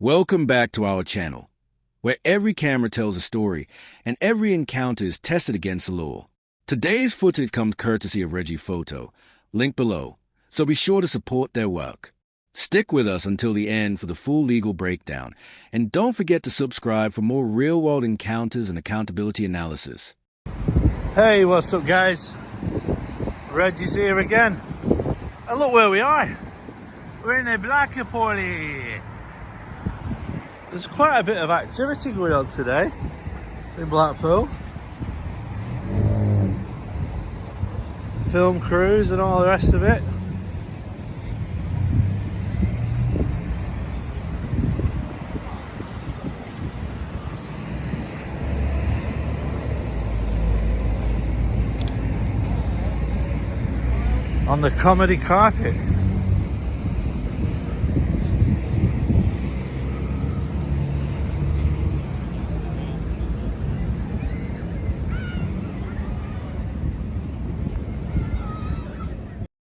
Welcome back to our channel, where every camera tells a story and every encounter is tested against the law. Today's footage comes courtesy of Reggie Photo, link below, so be sure to support their work. Stick with us until the end for the full legal breakdown, and don't forget to subscribe for more real-world encounters and accountability analysis. Hey, what's up guys? Reggie's here again. And look where we are. We're in a Blackpool. There's quite a bit of activity going on today in Blackpool. Film crews and all the rest of it. On the comedy carpet.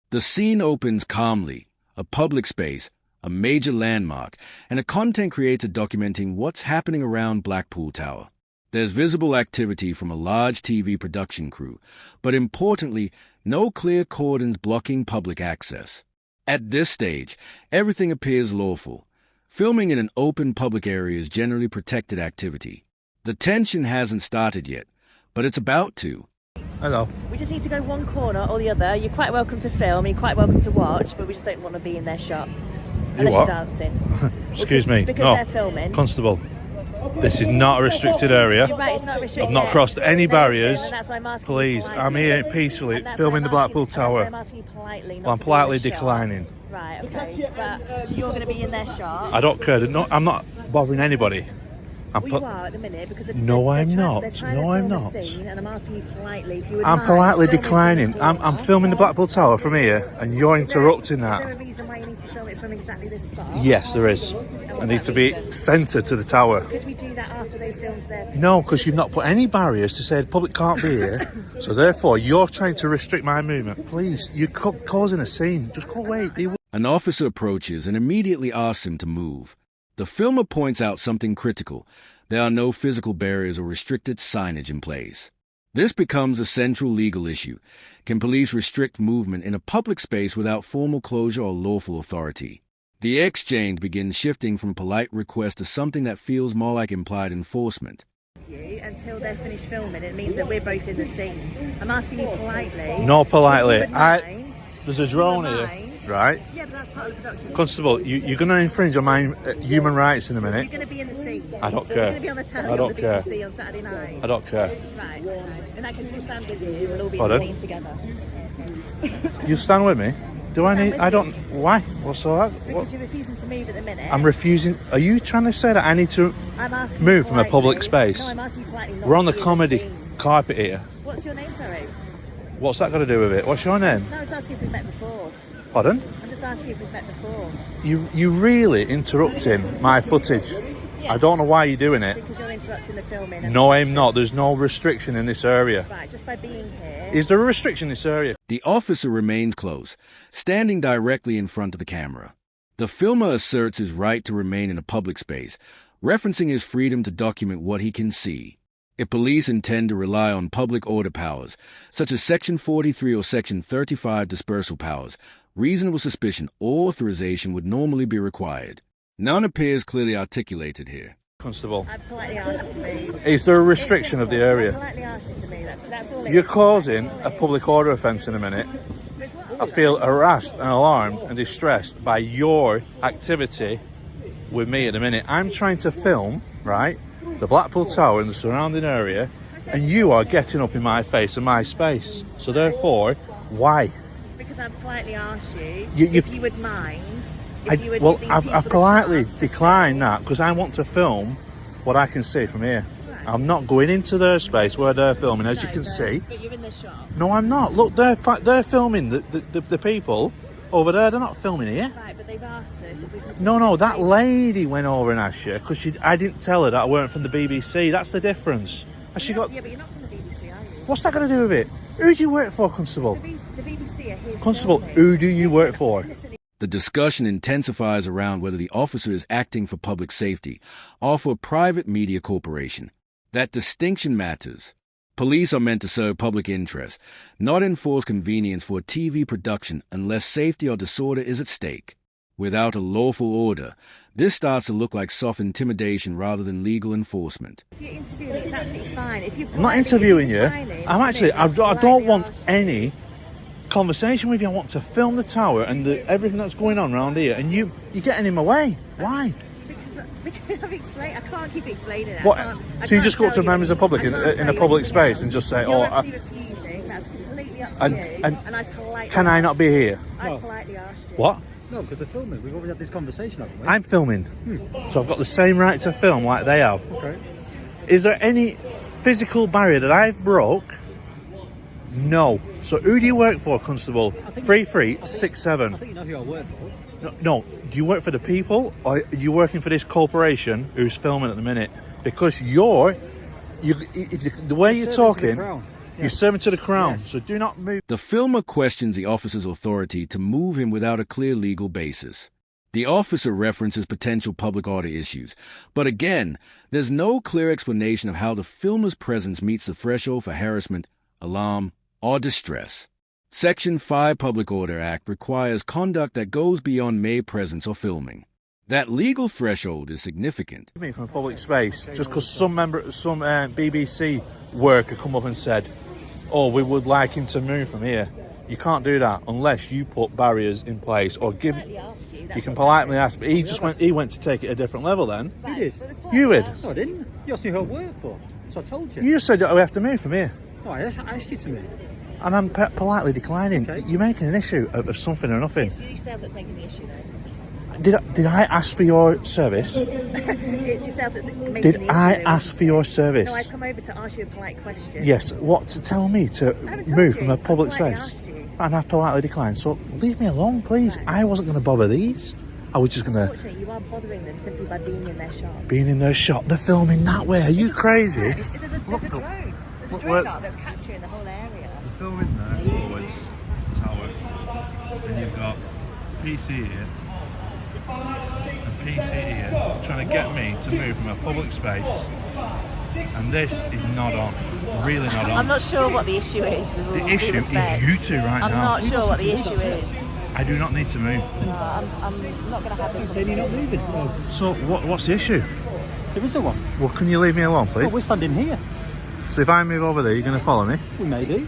The scene opens calmly, a public space, a major landmark, and a content creator documenting what's happening around Blackpool Tower. There's visible activity from a large TV production crew, but importantly, no clear cordons blocking public access. At this stage, everything appears lawful. Filming in an open public area is generally protected activity. The tension hasn't started yet, but it's about to. Hello. We just need to go one corner or the other. You're quite welcome to film, you're quite welcome to watch, but we just don't want to be in their shot. Unless you're dancing. Excuse me. Because no. they're filming. Constable, this is not a restricted area. You're right, it's not restricted. I've not crossed any barriers. And that's why I'm asking Please, you I'm here peacefully filming the Blackpool Tower. I'm asking you politely. Well, I'm politely declining. Right, okay. But you're going to be in their shot. I don't care. No, I'm not bothering anybody. Well, you are at the minute because no, I'm not. No, I'm not. And I'm asking you politely if you would I'm politely declining. I'm filming the Blackpool Tower from here, and you're interrupting that. Is there a reason why you need to film it from exactly this spot? Yes, there is. I need to be centre to the tower. Could we do that after they filmed their... No, because you've not put any barriers to say the public can't be here. So therefore, you're trying to restrict my movement. Please, you're causing a scene. Just go away. An officer approaches and immediately asks him to move. The filmer points out something critical. There are no physical barriers or restricted signage in place. This becomes a central legal issue. Can police restrict movement in a public space without formal closure or lawful authority? The exchange begins shifting from polite request to something that feels more like implied enforcement. Until they're finished filming, it means that we're both in the scene. I'm asking you politely. No, politely. There's a drone here. Right? Yeah, but that's part of the production. Constable, you're going to infringe on my human rights in a minute. You're going to be in the scene. I don't care. You're going to be on the telly on the BBC on Saturday night. I don't care. Right, okay. In that case, we'll stand with you. We'll all be Pardon? in the scene together. You stand with me? Do I need... I don't... Why? What's all that? Because you're refusing to move at the minute. I'm refusing... Are you trying to say that I need to move from a public space? No, I'm asking you politely not We're on the to be comedy in the scene. carpet here. What's your name, sorry? What's that got to do with it? What's your name? No, I'm just asking if we've met before. Pardon? I'm just asking if we've met before. You really interrupting my footage. Yeah. I don't know why you're doing it. Because you're interrupting the filming. No, I'm not. There's no restriction in this area. Right, just by being here. Is there a restriction in this area? The officer remains close, standing directly in front of the camera. The filmer asserts his right to remain in a public space, referencing his freedom to document what he can see. If police intend to rely on public order powers, such as Section 43 or Section 35 dispersal powers, reasonable suspicion or authorization would normally be required. None appears clearly articulated here. Constable, I politely asked you to move. is there a restriction of the I area? politely asked you to move. That's all it You're is. causing a public order offence in a minute. I feel harassed and alarmed and distressed by your activity with me at the minute. I'm trying to film, right, the Blackpool Tower and the surrounding area, and you are getting up in my face and my space. So therefore, why? Because I politely asked you You- if you would mind. If you would give these I people the politely chance to decline that because I want to film what I can see from here. Right. I'm not going into their space where they're filming, as you can see. But you're in the shop. No, I'm not. Look, they're filming the people over there. They're not filming here. Right, but they've asked us if we could... No, that lady went over and asked you because I didn't tell her that I weren't from the BBC. That's the difference. Has she got? Yeah, but you're not from the BBC, are you? What's that got to do with it? Who do you work for, Constable? The BBC are here. Constable, filming. who do you work for? Listen, The discussion intensifies around whether the officer is acting for public safety or for a private media corporation. That distinction matters. Police are meant to serve public interest, not enforce convenience for a TV production unless safety or disorder is at stake. Without a lawful order, this starts to look like soft intimidation rather than legal enforcement. If you're interviewing, it's absolutely fine. If you're I'm not interviewing you. I don't want any conversation with you. I want to film the tower and everything that's going on around here, and you're getting in my way. Why? Because I've explained. I can't keep explaining it. What? So you just go up to members of the public in a public space and just say, "Oh, refusing." That's completely up to you. And I politely. Can I not be here? I politely asked you. What? No, because they're filming. We've already had this conversation, haven't we? I'm filming, so I've got the same right to film like they have. Okay. Is there any physical barrier that I've broke? No. So who do you work for, Constable? 3367. I think you know who I work for. No. Do you work for the people, or are you working for this corporation who's filming at the minute? Because the way you're talking, you're serving to the crown. Yes. So do not move. The filmer questions the officer's authority to move him without a clear legal basis. The officer references potential public order issues, but again, there's no clear explanation of how the filmer's presence meets the threshold for harassment, alarm, or distress. Section 5 Public Order Act requires conduct that goes beyond mere presence or filming. That legal threshold is significant. From a public space, just because some BBC worker come up and said, "Oh, we would like him to move from here." You can't do that unless you put barriers in place or give. You can politely ask, but he went to take it a different level. Then you did. You did. No, I didn't. You asked me who I work for, so I told you. You said that we have to move from here. No, I asked you to move. And I'm politely declining. Okay. You're making an issue of something or nothing. It's yourself that's making the issue, though. Did I ask for your service? It's yourself that's making the issue. Did I ask for your service? No, I've come over to ask you a polite question. Yes. What, to tell me to move from a public space? And I've politely declined. So leave me alone, please. No. I wasn't going to bother these. I was just going to... Unfortunately, you are bothering them simply by being in their shop. Being in their shop. They're filming that way. Are you crazy? There's a drone. There's a drone up that's capturing the whole area. Filming there forwards tower, and you've got PC here and PC here trying to get me to move from a public space, and this is not on, really not on. I'm not sure what the issue is. The issue is you two right now. I'm not sure what the issue is. I do not need to move. No, I'm not going to have this. Then you're not moving. So what's the issue? There is a one. Well, can you leave me alone, please? Oh, we're standing here. So if I move over there, you're going to follow me? We may do.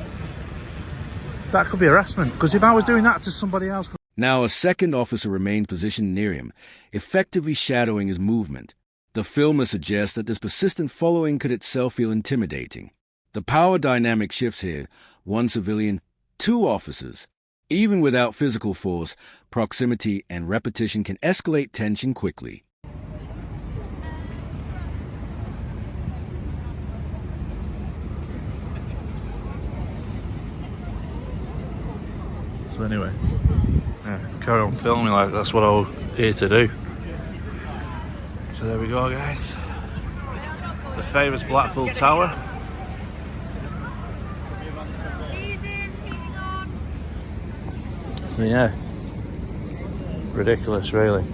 That could be harassment, because if I was doing that to somebody else... Now a second officer remained positioned near him, effectively shadowing his movement. The filmer suggests that this persistent following could itself feel intimidating. The power dynamic shifts here: one civilian, two officers. Even without physical force, proximity and repetition can escalate tension quickly. So anyway, carry on filming like that's what I was here to do. So there we go, guys. The famous Blackpool Tower. Yeah, ridiculous, really.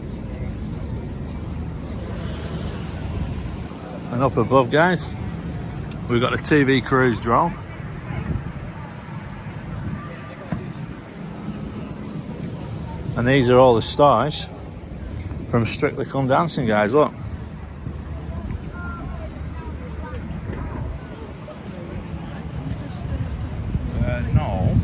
And up above, guys, we've got a TV cruise drone. And these are all the stars from Strictly Come Dancing, guys, look. No.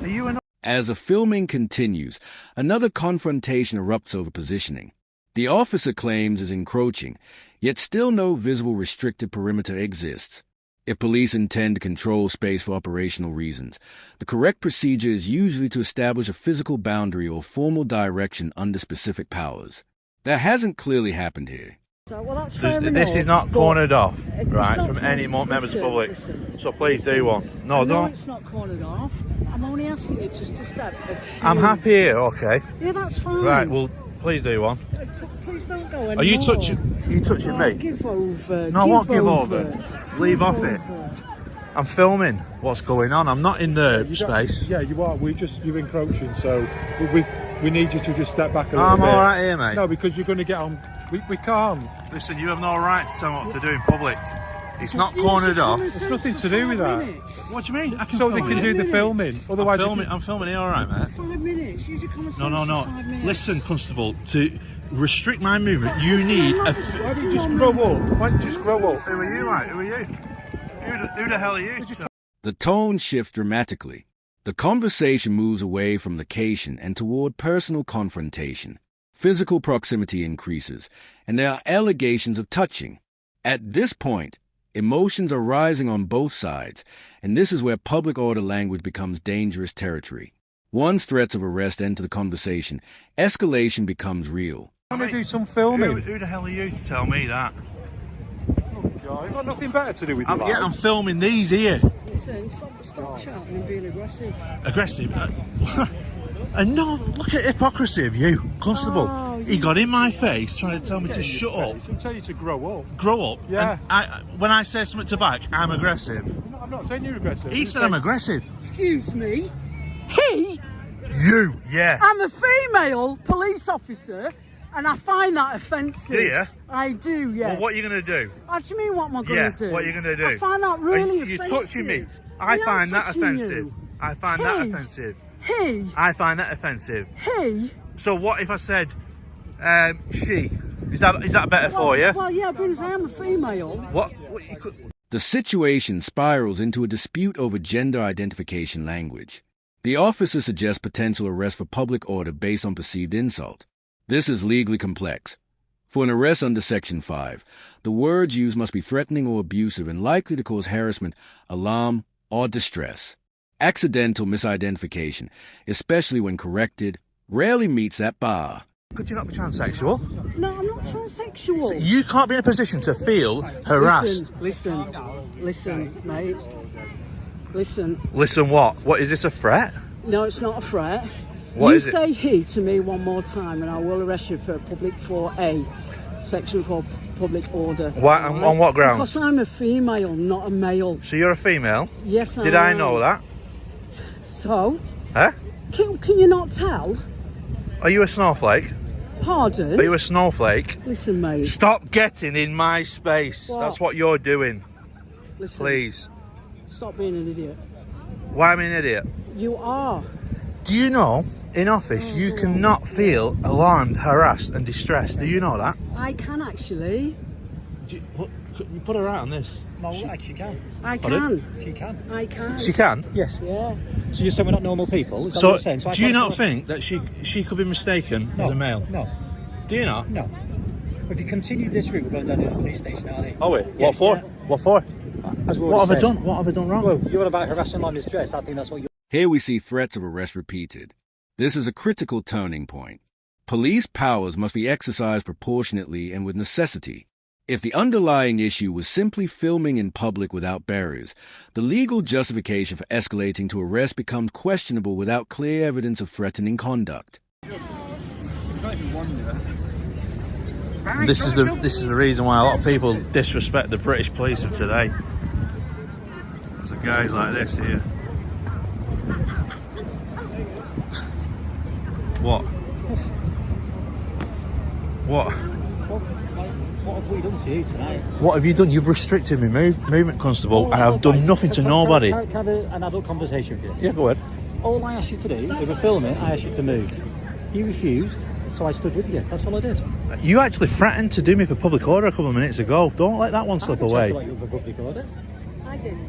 Are you an... As the filming continues, another confrontation erupts over positioning. The officer claims is encroaching, yet still no visible restricted perimeter exists. If police intend to control space for operational reasons, the correct procedure is usually to establish a physical boundary or formal direction under specific powers. That hasn't clearly happened here. So, well, that's fair enough, this is not cornered off, right, from cornered. any more members of the public. Listen. So please do one. No, No, don't. it's not cornered off. I'm only asking you just to step a few... I'm happy here, okay. Yeah, that's fine. Right, well, please do one. Please don't go anymore. Are you touching me? Give over. No, I won't give over. Leave off it. I'm filming what's going on. I'm not in the space. Yeah, you are. You're encroaching. So we've We need you to just step back a little I'm bit. all right here, mate. No, because you're going to get on. We can't. Listen, you have no right to tell me what to do in public. It's not cornered off. It's nothing to do with that. What do you mean? I can So they film can here. do the filming. Otherwise, I'm filming here, all right, mate. 5 minutes. Use your common sense. No. For 5 minutes. Listen, Constable, to restrict my movement, you need a... why don't you just grow up? Why don't you just grow up? Who are you, mate? Who are you? Who the hell are you? The tone shifts dramatically. The conversation moves away from location and toward personal confrontation. Physical proximity increases, and there are allegations of touching. At this point, emotions are rising on both sides, and this is where public order language becomes dangerous territory. Once threats of arrest enter the conversation, escalation becomes real. I'm going to do some filming. Who the hell are you to tell me that? I've got nothing better to do with your Yeah, I'm life. filming these here. Listen, stop shouting and being aggressive. Aggressive. And no, look at hypocrisy of you, Constable. He got in my face trying to tell me to shut up. He'll tell you to grow up. Grow up. Yeah. And when I say something to back, I'm aggressive. I'm not saying you're aggressive. He said I'm aggressive. Excuse me. He? You, yeah. I'm a female police officer, and I find that offensive. Do you? I do, yes. Well, what are you going to do? What do you mean, what am I going to do? What are you going to do? I find that really You're offensive. touching me. I I am find that touching offensive. you. I find that offensive. He? I find that offensive. He? So what if I said she? Is that better for you? Well, yeah, because I am a female. What you could... The situation spirals into a dispute over gender identification language. The officer suggests potential arrest for public order based on perceived insult. This is legally complex. For an arrest under Section 5, the words used must be threatening or abusive and likely to cause harassment, alarm, or distress. Accidental misidentification, especially when corrected, rarely meets that bar. Could you not be transsexual? No, I'm not transsexual. You can't be in a position to feel harassed. Listen, mate. Listen. Listen, what? What is this, a threat? No, it's not a threat. What is it? You say he to me one more time and I will arrest you for public 4A, Section 4 public order. Why, on what grounds? Because I'm a female, not a male. So you're a female? Yes, I am. Did I know that? So? Huh? Can you not tell? Are you a snowflake? Pardon? Are you a snowflake? Listen, mate. Stop getting in my space. What? That's what you're doing. Listen, Please. stop being an idiot. Why am I an idiot? You are. Do you know, in office, you cannot feel alarmed, harassed and distressed. Do you know that? I can actually. You put her out on this. No, she can. I Pardon? can. She can. I can. She can? Yes. Yeah. So you're saying we're not normal people? Is that So, what you're saying? So I do you can't not feel- think that she could be mistaken as a male? No. Do you not? No. If you continue this route, we're going down to the police station, aren't we? Oh, wait. Yeah, What for? yeah. What for? As we What have already I said. done? What have I done wrong? Well, you're about harassing like this dress. I think that's what you're... Here we see threats of arrest repeated. This is a critical turning point. Police powers must be exercised proportionately and with necessity. If the underlying issue was simply filming in public without barriers, the legal justification for escalating to arrest becomes questionable without clear evidence of threatening conduct. This is the reason why a lot of people disrespect the British police of today. There's guys like this here. What? What? What have we done to you tonight? What have you done? You've restricted me movement, Constable, and I've done nothing to nobody. Can I have an adult conversation with you? Yeah, go ahead. All I asked you to do, we were filming, I asked you to move. You refused, so I stood with you. That's all I did. You actually threatened to do me for public order a couple of minutes ago. Don't let that one slip away. I haven't tried to let you for public order. I did.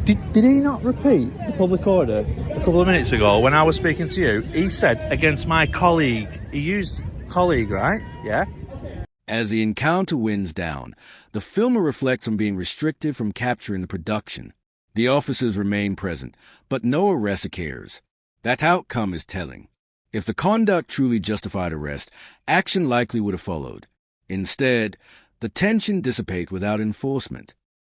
Did he not repeat the public order a couple of minutes ago when I was speaking to you? He said against my colleague. He used colleague, right? Yeah. As the encounter winds down, the filmer reflects on being restricted from capturing the production. The officers remain present, but no arrest occurs. That outcome is telling. If the conduct truly justified arrest, action likely would have followed. Instead, the tension dissipates without enforcement.